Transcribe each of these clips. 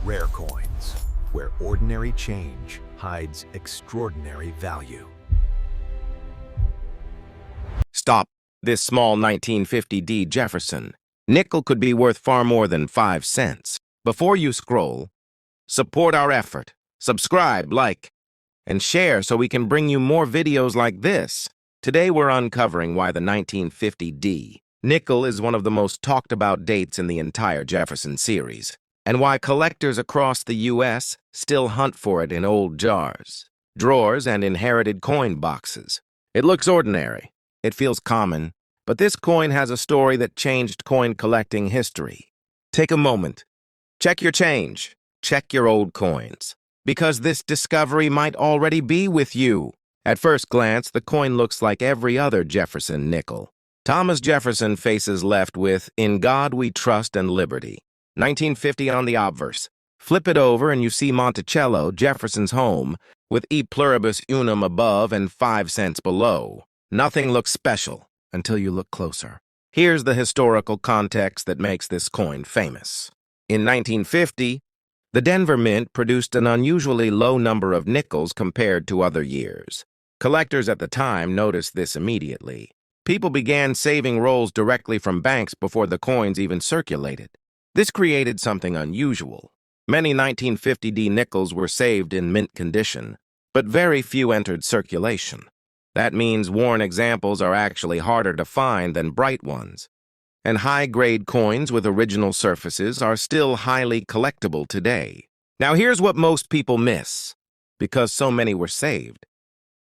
Rare Coins, where ordinary change hides extraordinary value. Stop this small 1950 Jefferson. Nickel could be worth far more than 5 cents. Before you scroll, support our effort. Subscribe, like, and share so we can bring you more videos like this. Today we're uncovering why the 1950 nickel is one of the most talked about dates in the entire Jefferson series, and why collectors across the U.S. still hunt for it in old jars, drawers, and inherited coin boxes. It looks ordinary. It feels common, but this coin has a story that changed coin collecting history. Take a moment. Check your change. Check your old coins, because this discovery might already be with you. At first glance, the coin looks like every other Jefferson nickel. Thomas Jefferson faces left with "In God We Trust and Liberty." 1950 on the obverse. Flip it over and you see Monticello, Jefferson's home, with E pluribus unum above and 5 cents below. Nothing looks special until you look closer. Here's the historical context that makes this coin famous. In 1950, the Denver Mint produced an unusually low number of nickels compared to other years. Collectors at the time noticed this immediately. People began saving rolls directly from banks before the coins even circulated. This created something unusual. Many 1950 nickels were saved in mint condition, but very few entered circulation. That means worn examples are actually harder to find than bright ones. And high-grade coins with original surfaces are still highly collectible today. Now here's what most people miss. Because so many were saved,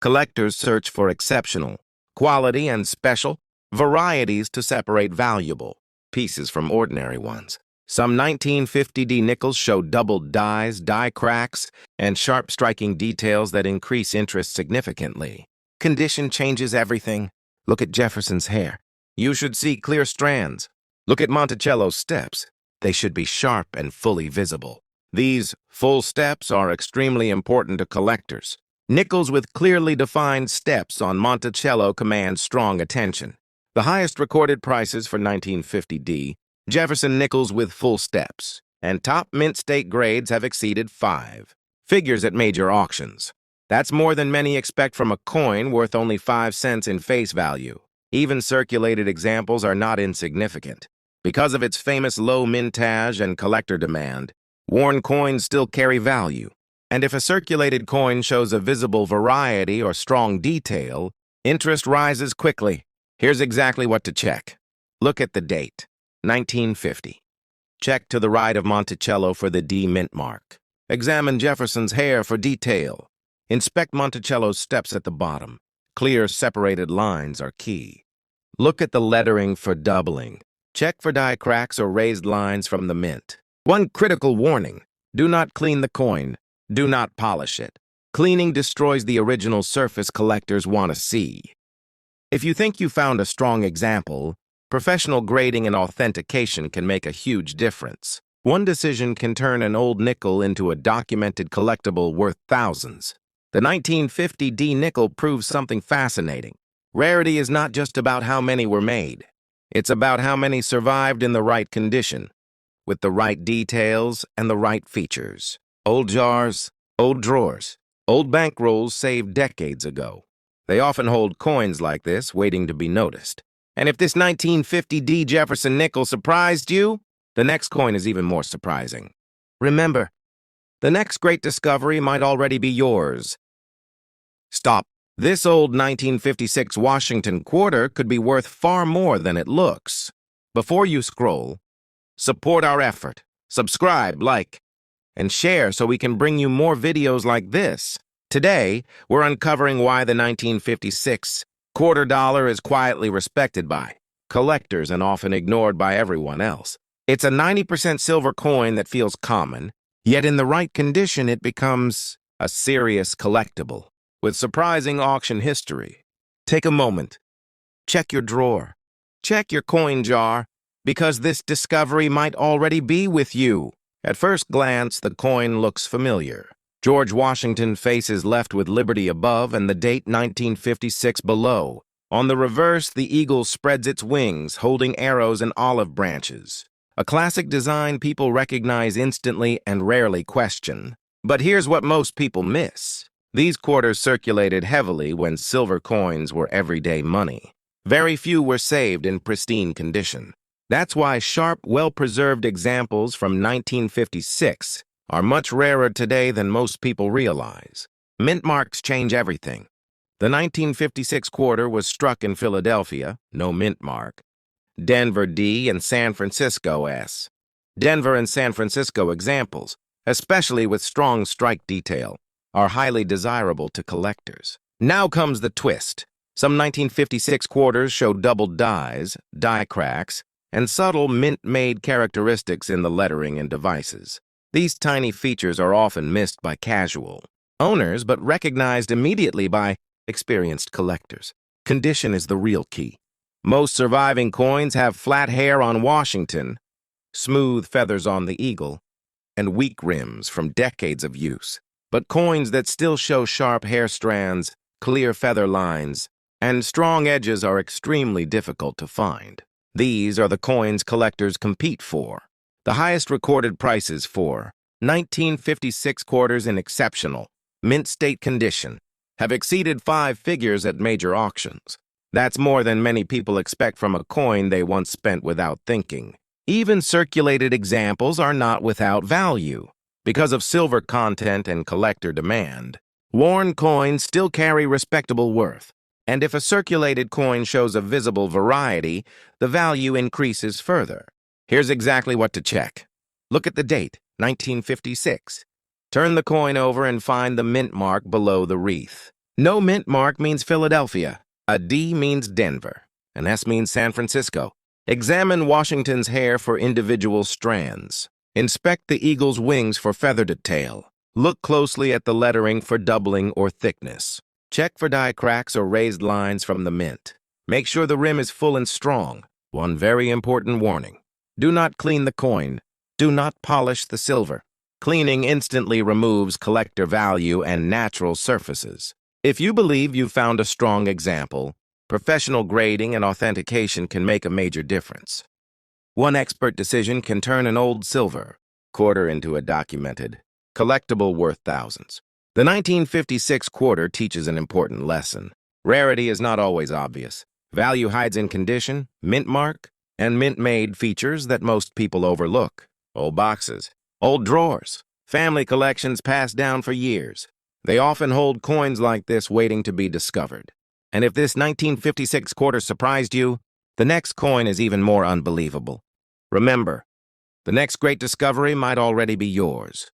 collectors search for exceptional, quality, and special varieties to separate valuable pieces from ordinary ones. Some 1950 nickels show doubled dies, die cracks, and sharp striking details that increase interest significantly. Condition changes everything. Look at Jefferson's hair. You should see clear strands. Look at Monticello's steps. They should be sharp and fully visible. These full steps are extremely important to collectors. Nickels with clearly defined steps on Monticello command strong attention. The highest recorded prices for 1950 Jefferson nickels with full steps, and top mint state grades have exceeded 5 figures at major auctions. That's more than many expect from a coin worth only 5 cents in face value. Even circulated examples are not insignificant. Because of its famous low mintage and collector demand, worn coins still carry value. And if a circulated coin shows a visible variety or strong detail, interest rises quickly. Here's exactly what to check. Look at the date, 1950. Check to the right of Monticello for the D mint mark. Examine Jefferson's hair for detail. Inspect Monticello's steps at the bottom. Clear, separated lines are key. Look at the lettering for doubling. Check for die cracks or raised lines from the mint. One critical warning: do not clean the coin. Do not polish it. Cleaning destroys the original surface collectors want to see. If you think you found a strong example, professional grading and authentication can make a huge difference. One decision can turn an old nickel into a documented collectible worth thousands. The 1950 nickel proves something fascinating. Rarity is not just about how many were made. It's about how many survived in the right condition, with the right details and the right features. Old jars, old drawers, old bankrolls saved decades ago. They often hold coins like this, waiting to be noticed. And if this 1950 Jefferson nickel surprised you, the next coin is even more surprising. Remember, the next great discovery might already be yours. Stop. This old 1956 Washington quarter could be worth far more than it looks. Before you scroll, support our effort. Subscribe, like, and share so we can bring you more videos like this. Today, we're uncovering why the 1956 quarter dollar is quietly respected by collectors and often ignored by everyone else. It's a 90% silver coin that feels common, yet in the right condition it becomes a serious collectible with surprising auction history. Take a moment. Check your drawer. Check your coin jar, because this discovery might already be with you. At first glance, the coin looks familiar. George Washington faces left with Liberty above and the date 1956 below. On the reverse, the eagle spreads its wings, holding arrows and olive branches. A classic design people recognize instantly and rarely question. But here's what most people miss. These quarters circulated heavily when silver coins were everyday money. Very few were saved in pristine condition. That's why sharp, well-preserved examples from 1956 are much rarer today than most people realize. Mint marks change everything. The 1956 quarter was struck in Philadelphia, no mint mark. Denver D and San Francisco S. Denver and San Francisco examples, especially with strong strike detail, are highly desirable to collectors. Now comes the twist. Some 1956 quarters show doubled dies, die cracks, and subtle mint-made characteristics in the lettering and devices. These tiny features are often missed by casual owners, but recognized immediately by experienced collectors. Condition is the real key. Most surviving coins have flat hair on Washington, smooth feathers on the eagle, and weak rims from decades of use. But coins that still show sharp hair strands, clear feather lines, and strong edges are extremely difficult to find. These are the coins collectors compete for. The highest recorded prices for 1956 quarters in exceptional, mint state condition have exceeded 5 figures at major auctions. That's more than many people expect from a coin they once spent without thinking. Even circulated examples are not without value. Because of silver content and collector demand, worn coins still carry respectable worth. And if a circulated coin shows a visible variety, the value increases further. Here's exactly what to check. Look at the date, 1956. Turn the coin over and find the mint mark below the wreath. No mint mark means Philadelphia. A D means Denver. An S means San Francisco. Examine Washington's hair for individual strands. Inspect the eagle's wings for feather detail. Look closely at the lettering for doubling or thickness. Check for die cracks or raised lines from the mint. Make sure the rim is full and strong. One very important warning. Do not clean the coin. Do not polish the silver. Cleaning instantly removes collector value and natural surfaces. If you believe you've found a strong example, professional grading and authentication can make a major difference. One expert decision can turn an old silver quarter into a documented collectible worth thousands. The 1956 quarter teaches an important lesson. Rarity is not always obvious. Value hides in condition, mint mark, and mint-made features that most people overlook. Old boxes, old drawers, family collections passed down for years. They often hold coins like this waiting to be discovered. And if this 1956 quarter surprised you, the next coin is even more unbelievable. Remember, the next great discovery might already be yours.